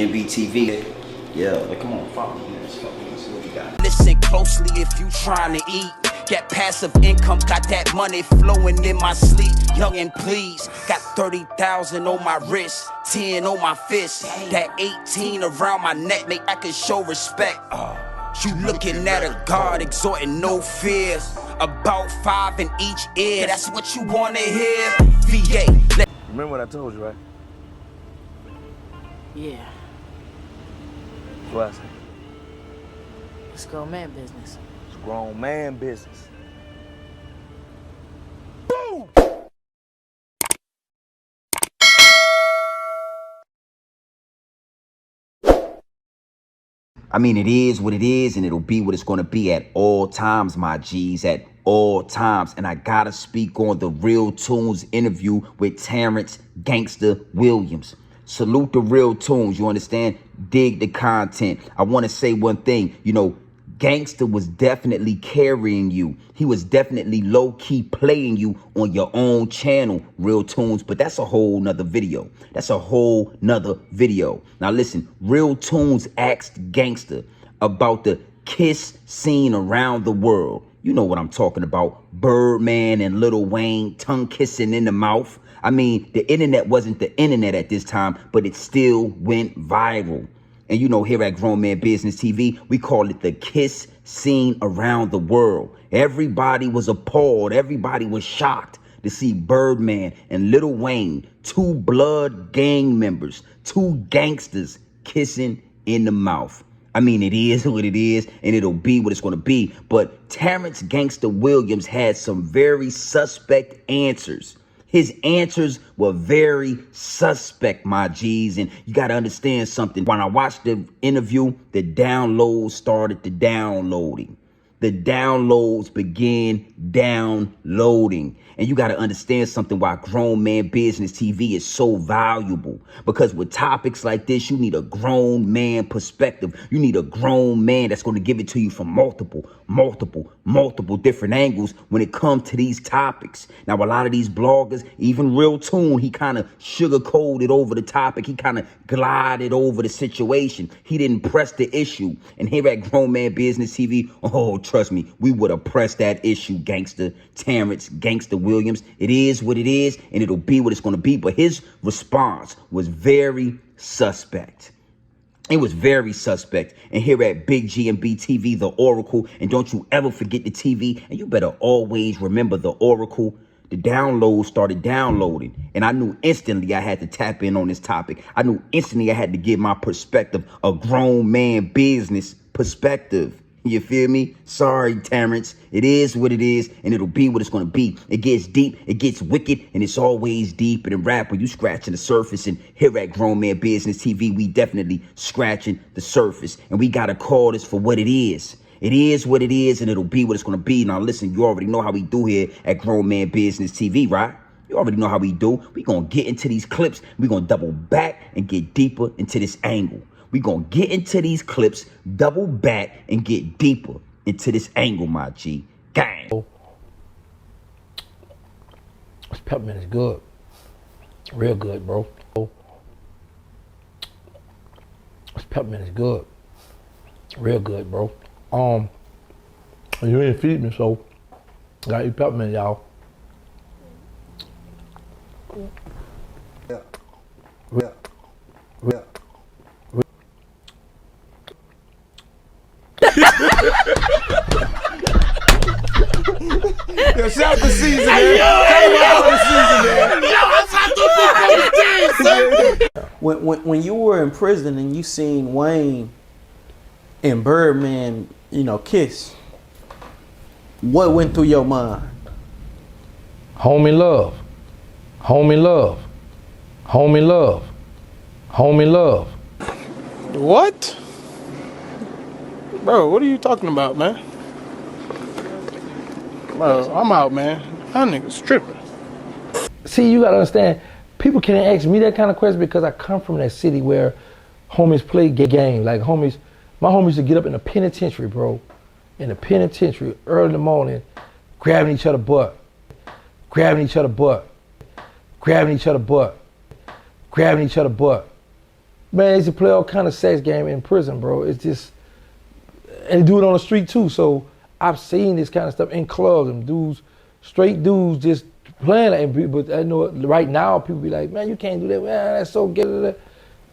GMB TV. Yeah, like, come on, follow me. Let's see what we got. Listen closely if you trying to eat. Get passive income, got that money flowing in my sleep. Young and please, got 30,000 on my wrist, 10 on my fist. That 18 around my neck, make I can show respect. You looking at a God exhorting no fear. About 5 in each ear, that's what you wanna hear. VA. Remember what I told you, right? Yeah, What I say? it's grown man business. It's grown man business. Boom! I mean, it is what it is, and it'll be what it's going to be at all times, my G's, at all times. And I gotta speak on the Real Tunes interview with Terrence Gangster Williams. Salute the Real Tunes, you understand? Dig the content. I want to say one thing, you know, Gangster was definitely carrying you. He was definitely low-key playing you on your own channel, Real Tunes, but that's a whole nother video. That's a whole nother video. Now listen, Real Tunes asked Gangster about the kiss scene around the world. You know what I'm talking about. Birdman and Lil Wayne tongue kissing in the mouth. I mean, the internet wasn't the internet at this time, but it still went viral. And you know, here at Grown Man Business TV, we call it the kiss scene around the world. Everybody was appalled. Everybody was shocked to see Birdman and Lil Wayne, two blood gang members, two gangsters kissing in the mouth. I mean, it is what it is, and it'll be what it's going to be. But Terrence Gangster Williams had some very suspect answers. His answers were very suspect, my G's. And you got to understand something. When I watched the interview, the downloads started the downloading. The downloads began downloading. And you got to understand something why Grown Man Business TV is so valuable. Because with topics like this, you need a grown man perspective. You need a grown man that's going to give it to you from multiple different angles when it comes to these topics. Now, a lot of these bloggers, even Real Tune, he kind of sugar-coated over the topic. He kind of glided over the situation. He didn't press the issue. And here at Grown Man Business TV, oh, trust me, we would have pressed that issue, Gangster Terrence Gangster Williams. It is what it is, and it'll be what it's going to be. But his response was very suspect. It was very suspect. And here at Big GMB TV, the Oracle, and don't you ever forget the TV, and you better always remember the Oracle. The download started downloading, and I knew instantly I had to tap in on this topic. I knew instantly I had to give my perspective, a grown man business perspective. You feel me? Sorry, Terrence. It is what it is, and it'll be what it's going to be. It gets deep, it gets wicked, and it's always deeper than rap when you scratching the surface. And here at Grown Man Business TV, we definitely scratching the surface, and we got to call this for what it is. It is what it is, and it'll be what it's going to be. Now, listen, you already know how we do here at Grown Man Business TV, right? You already know how we do. We're going to get into these clips. We're going to double back and get deeper into this angle. We're going to get into these clips, double back, and get deeper into this angle, my G. Gang. This peppermint is good. Real good, bro. This peppermint is good. Real good, bro. You ain't feed me, so I gotta eat peppermint, y'all. Yeah. Yeah. Yeah. Yo, shout out the season, man. Shout out the season, man. When you were in prison and you seen Wayne and Birdman, you know, kiss, what went through your mind? Homie love. Homie love. Homie love. Homie love. What? Bro, what are you talking about, man? Bro, I'm out, man. That nigga's tripping. See, you gotta understand, people can't ask me that kind of question because I come from that city where homies play game. Like homies, my homies used to get up in the penitentiary, bro. In the penitentiary, early in the morning, grabbing each other butt. Grabbing each other butt. Grabbing each other butt. Grabbing each other butt. Man, they used to play all kind of sex game in prison, bro. It's just, and they do it on the street too. So I've seen this kind of stuff in clubs and dudes, straight dudes just playing it. And people, I know right now people be like, man, you can't do that. Man, that's so gay.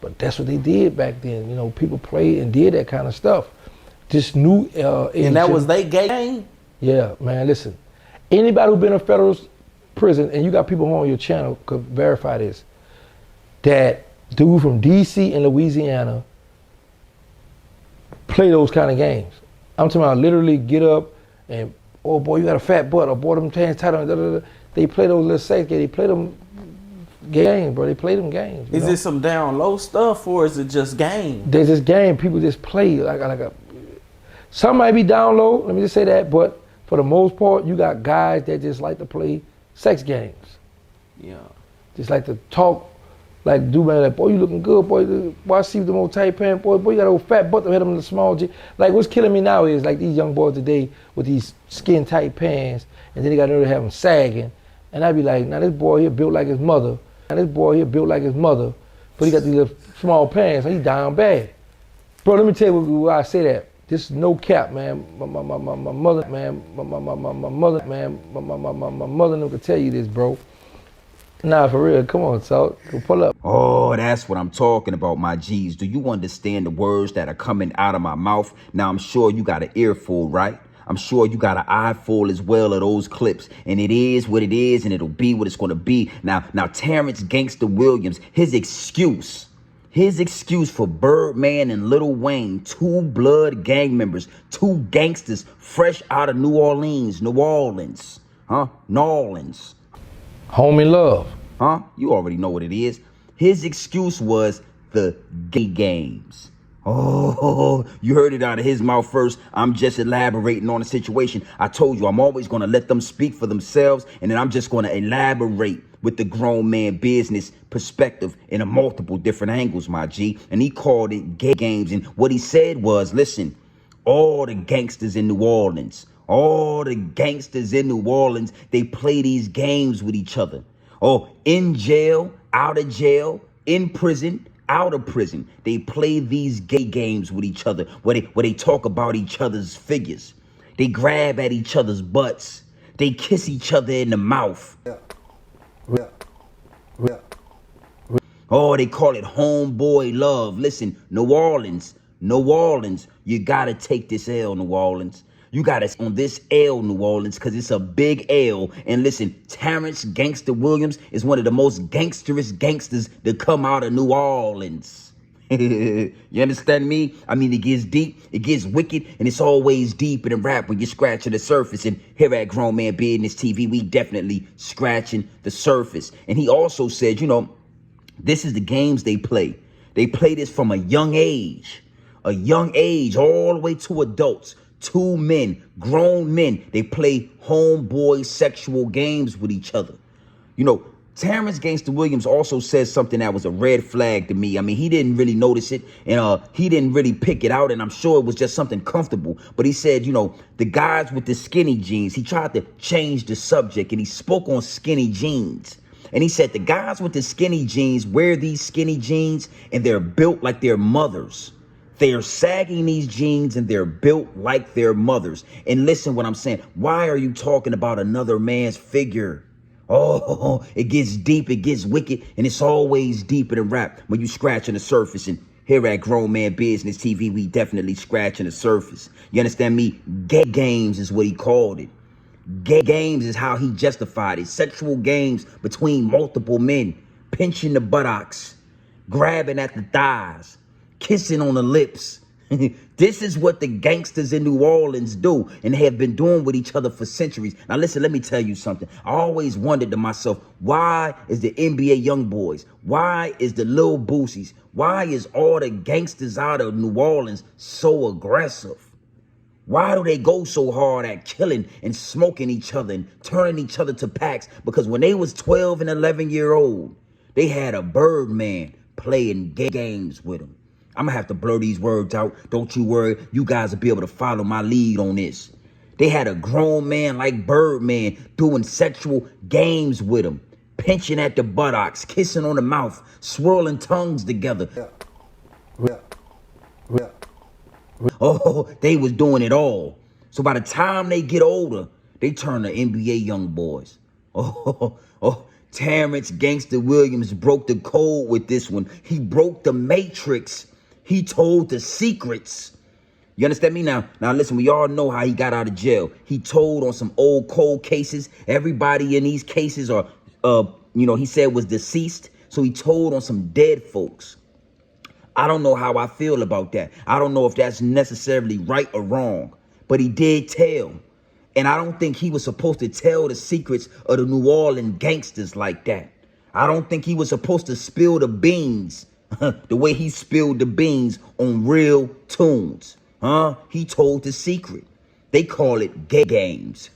But that's what they did back then. You know, people played and did that kind of stuff. Just new. And that was they game? Yeah, man, listen. Anybody who been in federal prison, and you got people on your channel could verify this, that dude from DC and Louisiana play those kind of games. I'm talking about literally get up and, oh boy, you got a fat butt, or boy, them pants tight on, da, da, da. They play those little sex games. They play them games, bro. They play them games. Is it some down low stuff, or is it just game? There's this game people just play some might be down low, let me just say that, but for the most part, you got guys that just like to play sex games. Yeah. Just like to talk, like do man, like, boy, you looking good, boy, I see them old tight pants, boy, you got a old fat butt, hit them in the small jeans. Like what's killing me now is like these young boys today with these skin tight pants, and then they got to have them sagging, and I be like, now this boy here built like his mother, but he got these little small pants, and he down bad. Bro, let me tell you why I say that. This is no cap, man. My mother, man, my mother never could tell you this, bro. Nah, for real, come on, Salt, pull up. Oh, that's what I'm talking about, my G's. Do you understand the words that are coming out of my mouth? Now, I'm sure you got an earful, right? I'm sure you got an eye full as well of those clips. And it is what it is, and it'll be what it's going to be. Now, Terrence Gangster Williams, his excuse for Birdman and Lil Wayne, two blood gang members, two gangsters fresh out of New Orleans. Homie love. Huh? You already know what it is. His excuse was the gay games. Oh, you heard it out of his mouth first. I'm just elaborating on the situation. I told you I'm always going to let them speak for themselves, and then I'm just going to elaborate with the grown man business perspective in a multiple different angles, my G. And he called it gay games. And what he said was, listen, all the gangsters in New Orleans, they play these games with each other. Oh, in jail, out of jail, in prison, out of prison. They play these gay games with each other where they talk about each other's figures. They grab at each other's butts. They kiss each other in the mouth. Oh, they call it homeboy love. Listen, New Orleans, you gotta take this L, New Orleans. You gotta on this L, New Orleans, because it's a big L. And listen, Terrence Gangster Williams is one of the most gangsterous gangsters to come out of New Orleans. You understand me? I mean, it gets deep, it gets wicked, and it's always deep in the rap when you're scratching the surface. And here at Grown Man Business TV, we definitely scratching the surface. And he also said, you know, this is the games they play. They play this from a young age, all the way to adults. Two men, grown men, they play homeboy sexual games with each other. You know, Terrence Gangster Williams also says something that was a red flag to me. I mean, he didn't really notice it, and he didn't really pick it out, and I'm sure it was just something comfortable. But he said, you know, the guys with the skinny jeans, he tried to change the subject, and he spoke on skinny jeans. And he said the guys with the skinny jeans wear these skinny jeans, and they're built like their mothers. They are sagging these jeans and they're built like their mothers. And listen what I'm saying. Why are you talking about another man's figure? Oh, it gets deep, it gets wicked, and it's always deeper than rap when you scratching the surface. And here at Grown Man Business TV, we definitely scratching the surface. You understand me? Gay games is what he called it. Gay games is how he justified it. Sexual games between multiple men, pinching the buttocks, grabbing at the thighs, kissing on the lips. This is what the gangsters in New Orleans do, and they have been doing with each other for centuries. Now listen, let me tell you something. I always wondered to myself, why is the NBA young boys, why is the Lil Boosies, why is all the gangsters out of New Orleans so aggressive? Why do they go so hard at killing and smoking each other and turning each other to packs? Because when they was 12 and 11-year-old, they had a Birdman playing gay games with them. I'm going to have to blur these words out. Don't you worry. You guys will be able to follow my lead on this. They had a grown man like Birdman doing sexual games with him, pinching at the buttocks, kissing on the mouth, swirling tongues together. Real. Real. Oh, they was doing it all. So by the time they get older, they turn to NBA young boys. Terrence Gangster Williams broke the code with this one. He broke the matrix. He told the secrets. You understand me now? Now listen, we all know how he got out of jail. He told on some old cold cases. Everybody in these cases are, he said was deceased. So he told on some dead folks. I don't know how I feel about that. I don't know if that's necessarily right or wrong, but he did tell. And I don't think he was supposed to tell the secrets of the New Orleans gangsters like that. I don't think he was supposed to spill the beans the way he spilled the beans on real tunes. He told the secret. They call it gay games.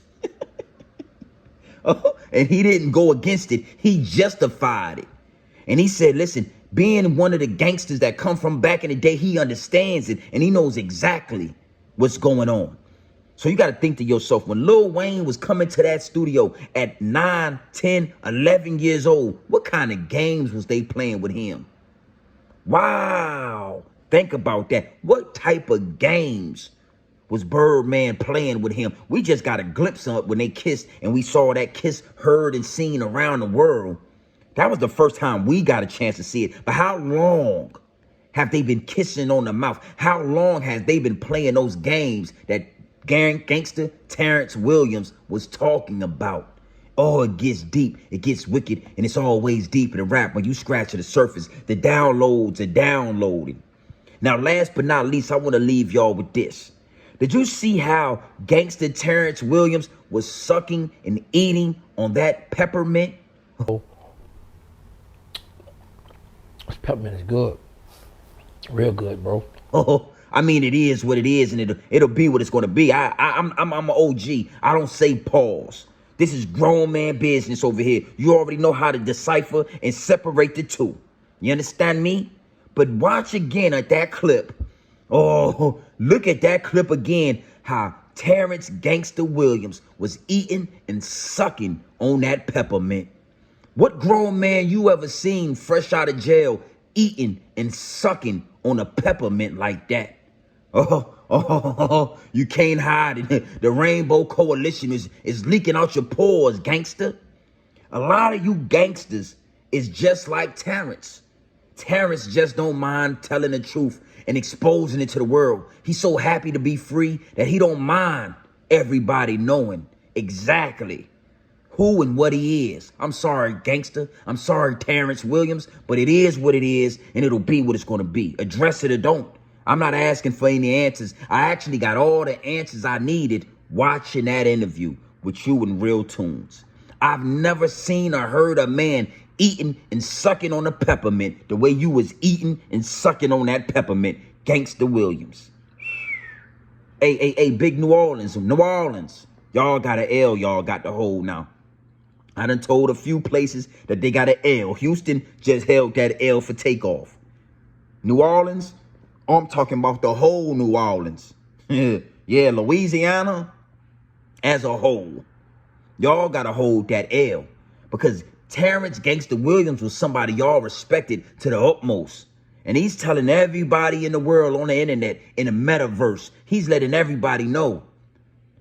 And he didn't go against it. He justified it. And he said, listen, being one of the gangsters that come from back in the day, he understands it and he knows exactly what's going on. So you got to think to yourself, when Lil Wayne was coming to that studio at 9, 10, 11 years old, what kind of games was they playing with him? Wow. Think about that. What type of games was Birdman playing with him? We just got a glimpse of it when they kissed and we saw that kiss heard and seen around the world. That was the first time we got a chance to see it. But how long have they been kissing on the mouth? How long has they been playing those games that Gangster Terrence Williams was talking about? Oh, it gets deep, it gets wicked, and it's always deep in the rap. When you scratch to the surface, the downloads are downloading. Now, last but not least, I want to leave y'all with this. Did you see how Gangster Terrence Williams was sucking and eating on that peppermint? This peppermint is good. Real good, bro. Oh, I mean, it is what it is, and it'll be what it's gonna be. I'm an OG. I don't say pause. This is grown man business over here. You already know how to decipher and separate the two. You understand me? But watch again at that clip. Oh, look at that clip again. How Terrence Gangster Williams was eating and sucking on that peppermint. What grown man you ever seen fresh out of jail eating and sucking on a peppermint like that? You can't hide it. The Rainbow Coalition is leaking out your pores, gangster. A lot of you gangsters is just like Terrence. Terrence just don't mind telling the truth and exposing it to the world. He's so happy to be free that he don't mind everybody knowing exactly who and what he is. I'm sorry, gangster. I'm sorry, Terrence Williams, but it is what it is, and it'll be what it's going to be. Address it or don't. I'm not asking for any answers. I actually got all the answers I needed watching that interview with you in Real Tunes. I've never seen or heard a man eating and sucking on a peppermint the way you was eating and sucking on that peppermint, Gangster Williams. Hey, big New Orleans. Y'all got an L, y'all got the hold now. I done told a few places that they got an L. Houston just held that L for takeoff. New Orleans, I'm talking about the whole New Orleans. Yeah, Louisiana as a whole. Y'all got to hold that L because Terrence Gangster Williams was somebody y'all respected to the utmost. And he's telling everybody in the world on the internet, in the metaverse, he's letting everybody know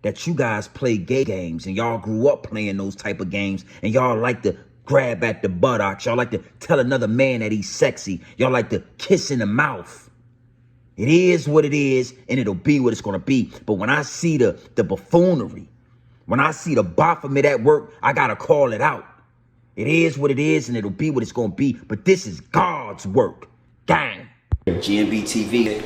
that you guys play gay games and y'all grew up playing those type of games and y'all like to grab at the buttocks. Y'all like to tell another man that he's sexy. Y'all like to kiss in the mouth. It is what it is and it'll be what it's going to be. But when I see the buffoonery, when I see the Baphomet at work, I got to call it out. It is what it is and it'll be what it's going to be. But this is God's work. Gang. GNB TV.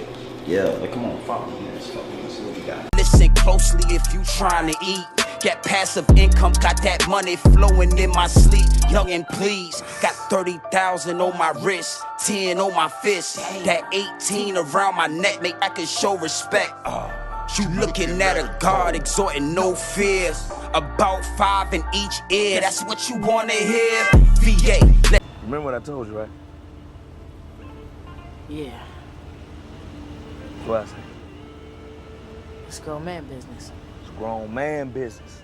Yeah, come on, follow me. Let's see what we got. Listen closely if you trying to eat. Get passive income, got that money flowing in my sleep. Young and please, got 30,000 on my wrist, 10 on my fist, that 18 around my neck, make I can show respect. You looking at a God exhorting no fear, about 5 in each ear, that's what you wanna hear. VA. Remember what I told you, right? Yeah, What I say? it's grown man business. It's grown man business.